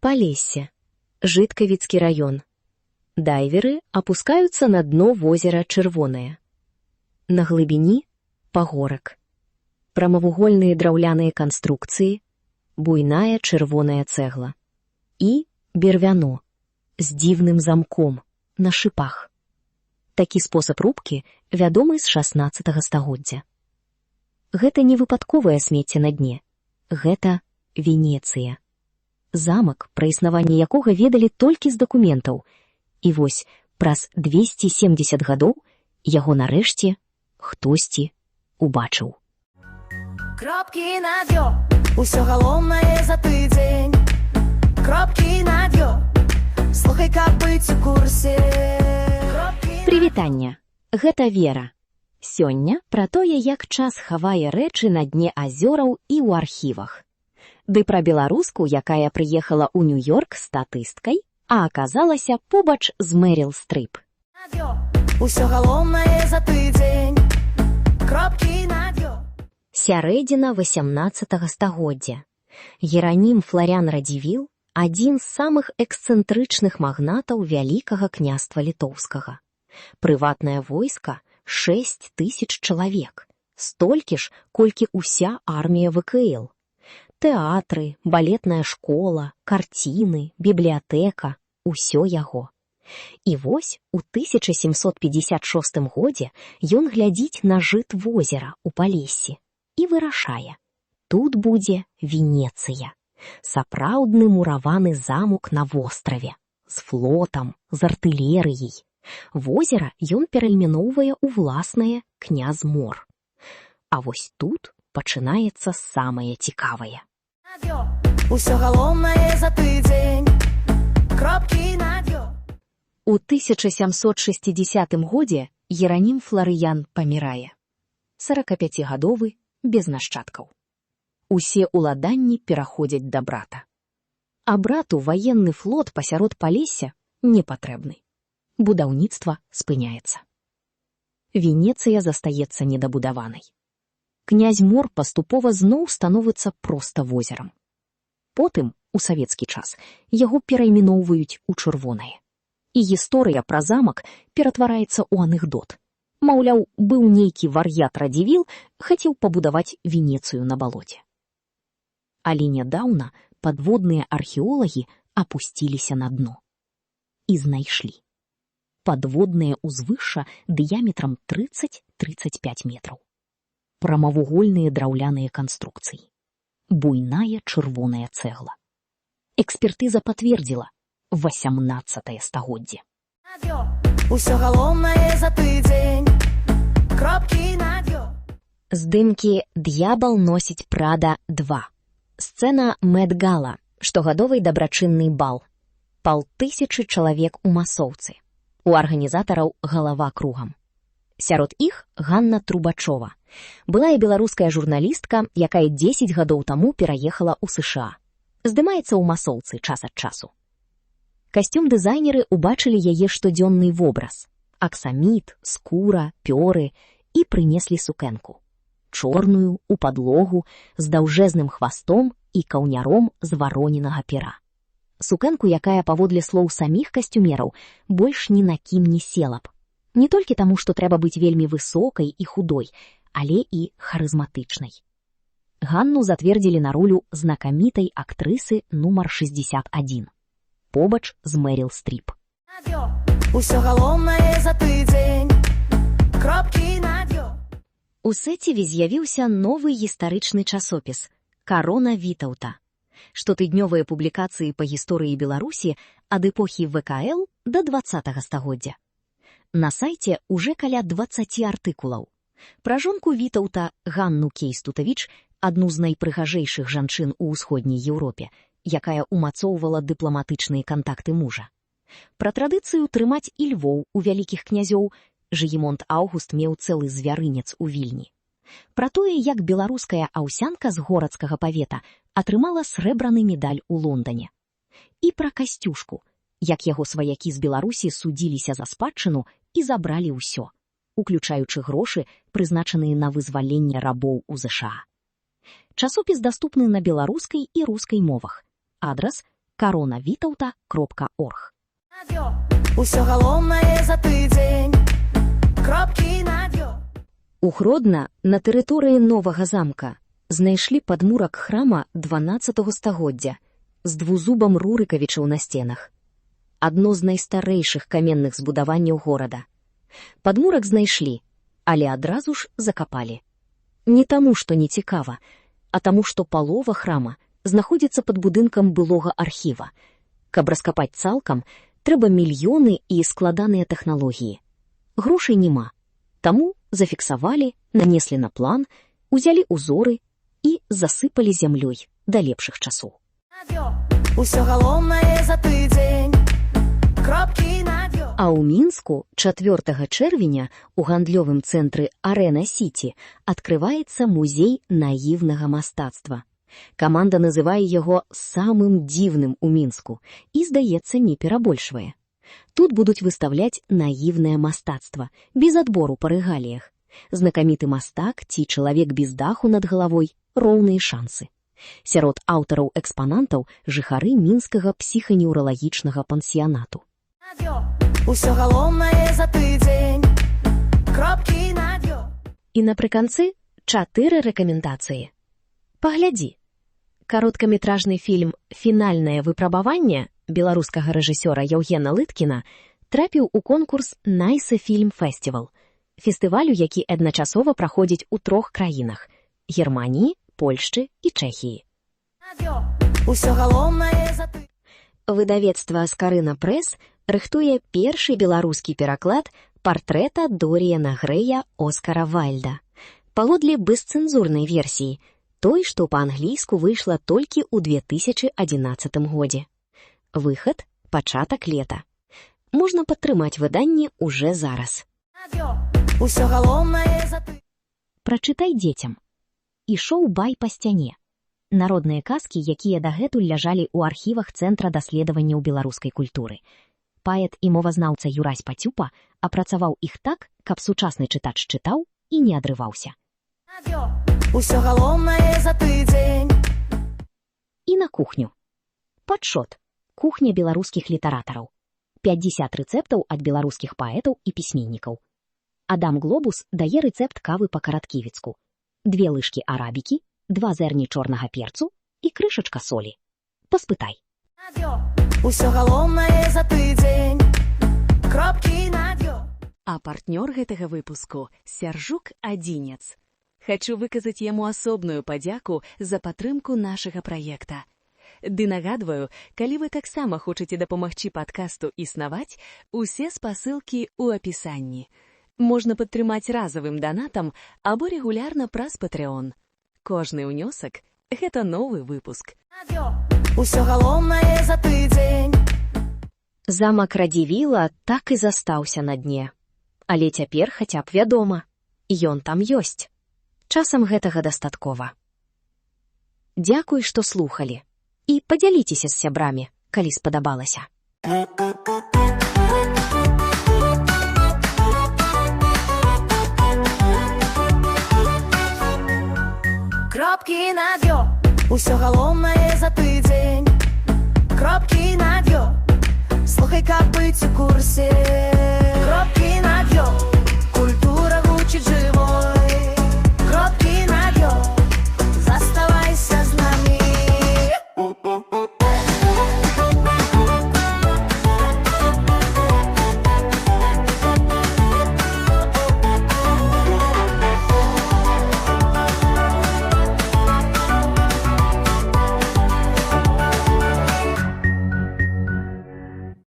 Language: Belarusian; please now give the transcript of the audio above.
Полесье. Житковицкий район. Дайверы опускаются на дно возера Чырвонае. На глыбіні — пагорак. Прамавугольныя драўляныя канструкцыі, буйная чырвоная цэгла. І бервяно з дзіўным замком на шыпах. Такі спосаб рубкі вядомы з 16 стагоддзя. Гэта не выпадковае смецце на дне. Гэта Венецыя. Замак, пра існаванне якога ведалі толькі з дакументаў. І вось праз 270 гадоў яго нарэшце хтосьці убачыў. Кропкі над ё, усё галоўнае за тыдзень. Кропкі над ё, слухай, каб быць у курсе. Прывітанне. Гэта Вера. Сёння пра тое, як час хавае рэчы на дне азёраў і ў архівах. Ды пра беларуску, якая прыехала ў Нью-Йорк статысткай, а аказалася побач з Мэрил Стрып. Усё галоўнае за тыдзень. Кропкі над ё. Сярэдзіна 18 стагоддзя. Геранім Фларян Радзівіл – адзін з самых эксцэнтрычных магнатаў Вялікага княства Літоўскага. Прыватнае войска – 6 000 чалавек. Столькі ж, колькі ўся армія ВКЛ. Тэатры, балетная школа, карціны, бібліятэка – усё яго. І вось у 1756 годзе ён глядзіць на жыт возера ў Палессі і вырашае. Тут будзе Венецыя. Сапраўдны мураваны замок на востраве. З флотам, з артылерыяй. Возера ён перайменоўвае ў ўласнае Князь-Мор. А вось тут пачынаецца самае цікавае. Усё галоўнае за тыдзень. Кропкі над ё. У 1760 годзе Геранім Фларыян памірае. 45гадовы, без нашчадкаў. Усе ўладанні пераходзяць да брата. А брату ваенны флот пасярод Палесся не патрэбны. Будаўніцтва спыняецца. Венецыя застаецца недабудаванай. Князь-Мор паступова зноў становіцца проста возерам. Потым, у савецкі час, яго перайменоўваюць у Чырвонае. І гісторыя пра замак ператвараецца ў анекдот. Маўляў, быў нейкі вар'ят Радзівіл, хацеў пабудаваць Венецыю на балоце. Але нядаўна падводныя археолагі апусціліся на дно. І знайшлі. Падводнае ўзвышша дыяметрам 30-35 метраў. Прамавугольныя драўляныя канструкцыі. Буйная чырвоная цэгла. Экспертыза пацвердзіла 18 стагоддзе. Усё галоўнае за тыдзень. Кропкі над ё. Здымкі «Д'ябал носіць Прада 2». Сцэна Мэт-гала, штогадовы дабрачынны бал. 500 чалавек у масоўцы. У арганізатараў галава кругам. Сярод іх Ганна Трубачова. Былая беларуская журналістка, якая 10 гадоў таму пераехала ў США. Здымаецца ў масоўцы час ад часу. Касцюм-дызайнеры ўбачылі яе штодзённы вобраз. Аксаміт, скура, пёры і прынеслі сукенку. Чорную, у падлогу, з даўжэзным хвастом і каўняром з варонінага пера. Сукенку, якая, паводле слоў саміх касцюмераў, больш ні на кім не села б. Не толькі таму, што трэба быць вельмі высокай і худой, але і харызматычнай. Ганну затвердзілі на ролю знакамітай актрысы нумар 61. Побач з Мэрил Стрып. Усё галоўнае за тыдзень. Кропкі над ё. У Сэціве з'явіўся новы гістарычны часопіс «Карона Вітаўта». Штотыднёвыя публікацыі па гісторыі Беларусі ад эпохі ВКЛ да 20 стагоддзя. На сайце уже каля 20 артыкулаў. Пра жонку Вітаўта Ганну Кейстутавіч, адну з найпрыгажэйшых жанчын у ўсходняй Еўропе, якая умацоўвала дыпламатычныя кантакты мужа. Пра традыцыю трымаць і львоў у вялікіх князёў Жыгімонт Аўгуст меў цэлы звярынец у Вільні. Пра тое, як беларуская аўсянка з горацкага павета атрымала срэбраны медаль у Лондане. І пра Касцюшку, як яго сваякі з Беларусі судзіліся за спадчыну і забралі ўсё, уключаючы грошы, прызначаныя на вызваленне рабоў у ЗША. Часопіс даступны на беларускай і рускай мовах. Адрас коронавітаўта.орг. Усё галоўнае за тыдзень. Кропкі над ё. У Гродна на тэрыторыі Новага замка знайшлі падмурак храма 12 стагоддзя з двузубам Рурыкавічаў на сценах. Адно з найстарэйшых каменных збудаванняў горада. Падмурак знайшлі, але адразу ж закапалі. Не таму, што не цікава, а таму, што палова храма знаходзіцца пад будынкам былога архіва. Каб раскапаць цалкам, трэба мільёны і складаныя тэхналогіі. Грошай няма. Таму зафіксавалі, нанеслі на план, узялі ўзоры і засыпалі зямлёй да лепшых часоў. Усё галоўнае за тыдзень. Кропкі над ё. А ў Мінску 4 чэрвеня у гандлёвым цэнтры Арэна-Сіці адкрываецца музей наіўнага мастацтва. Каманда называе яго самым дзіўным у Мінску і, здаецца, не перабольшвае. Тут будуць выстаўляць наіўнае мастацтва, без адбору па рэгаліях. Знакаміты мастак ці чалавек без даху над галавой – роўныя шансы. Сярод аўтараў экспанантаў жыхары мінскага псіханеўралагічнага пансіянату. Усё галоўнае за тыдзень. Кропкі над ё. І напрыканцы 4 рэкамендацыі. Паглядзі. Кароткаметражны фільм «Фінальнае выпрабаванне» беларускага рэжысёра Яўгена Лыткіна трапіў у конкурс «Найсе фільм фестивал», фестывалю, які адначасова праходзіць у 3 краінах – Германіі, Польшчы і Чэхіі. Усё галоўнае за тыдзень. Выдавецтва «Скарына Прэс» рыхтуе першы беларускі пераклад партрэта Доріяна Грэя Оскара Вайльда. Паводле бесцэнзурнай версіі, той, што па-англійску выйшла толькі ў 2011 годзе. Выхад – пачатак лета. Можна падтрымаць выданне уже зараз. Усё галоўнае за тыдзень. Прачытай дзецям. Ішоў бай па сцяне. Народныя казкі, якія дагэтуль ляжалі ў архівах Цэнтра даследаванняў беларускай культуры. Паэт і мовазнаўца Юрась Пацюпа апрацаваў іх так, каб сучасны чытач чытаў і не адрываўся. Усё галоўнае за тыдзень. І на кухню. Падшот. Кухня беларускіх літаратараў. 50 рэцэптаў ад беларускіх паэтаў і пісьменнікаў. Адам Глобус дае рэцэпт кавы па-каратківіцку. 2 лыжкі арабікі, 2 зерні чорнага перцу і крышачка солі. Паспытай. Усё галоўнае за тыдзень. Кропкі над ё. А партнёр гэтага выпуску – Сяржук Адзінец. Хачу выказаць яму асобную падзяку за падтрымку нашага праекта. Ды нагадваю, калі вы таксама хочаце дапамагчы падкасту існаваць, усе спасылкі ў апісанні. Можна падтрымаць разавым данатам або рэгулярна праз Patreon. Кожны ўнёсак – гэта новы выпуск. Усё галоўнае за тыдзень. Замак Радзівіла так і застаўся на дне. Але цяпер хаця б вядома. Ён там ёсць. Часам гэтага дастаткова. Дзякуй, што слухалі. І падзяліцеся з сябрамі, калі спадабалася. Кропкі над ё. Усё галоўнае за тыдзень. Кропкі над ё. Слухай, каб быць у курсе.